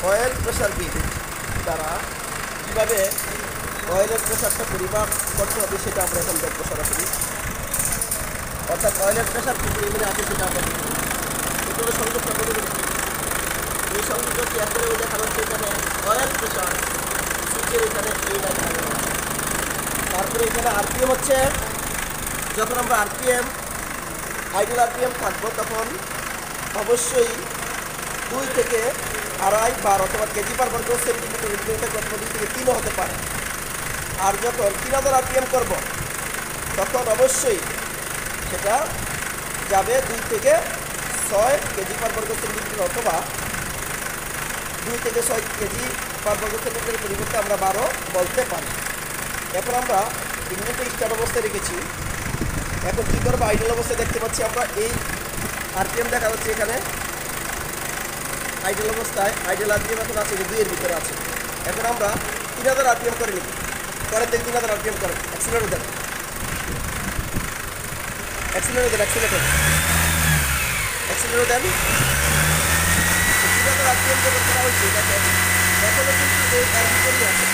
Oil pressure gauge দ্বারা কীভাবে অয়েলের প্রেশারটা পরিমাপ করতে হবে সেটা আমরা এখন দেখবো সরাসরি। অর্থাৎ অয়েলের প্রেশার কী পরিমাণে আছে সেটা আমরা দেখব। এগুলো সংযোগটা বলে দিচ্ছি। এই সংযোগটি এখানে দেখা যাচ্ছে এখানে অয়েল প্রেশার সুইচের এখানে এই লাইন লাগানো আছে। তারপরে এখানে আরপিএম হচ্ছে, যখন আমরা আরপিএম আইডিয়াল আরপিএম থাকবো তখন অবশ্যই 2 থেকে 2.5 বার অথবা কেজি পার বর্গ সেন্টিমিটার থাকবে, অথবা 2 থেকে 3ও হতে পারে। আর যখন 3000 আরপিএম করব তখন অবশ্যই সেটা যাবে 2 থেকে 6 কেজি পার বর্গ সেন্টিমিটার, অথবা 2 থেকে 6 কেজি পার বর্গ সেন্টিমিটারের পরিবর্তে আমরা 12 বলতে পারি। এখন আমরা ইঞ্জিনটা স্টার্ট অবস্থায় রেখেছি। এখন কী করবো, আইডল অবস্থায় দেখতে পাচ্ছি আমরা এই আরপিএম দেখা যাচ্ছে এখানে আইডল অবস্থায়। আইডল আরপিএম এখন আছে 2 এর ভিতরে আছে। এখন আমরা 3000 আরপিএম করে নিব। করেন দেখি 3000 আরপিএম করেন। অ্যাক্সিলারেটর দেন, অ্যাক্সিলারেটর দেন, অ্যাক্সিলারেটর দেন। 3000 আরপিএম যখন করা হয়েছে দেখেন এখনও কিন্তু এই এর ভিতরেই আছে।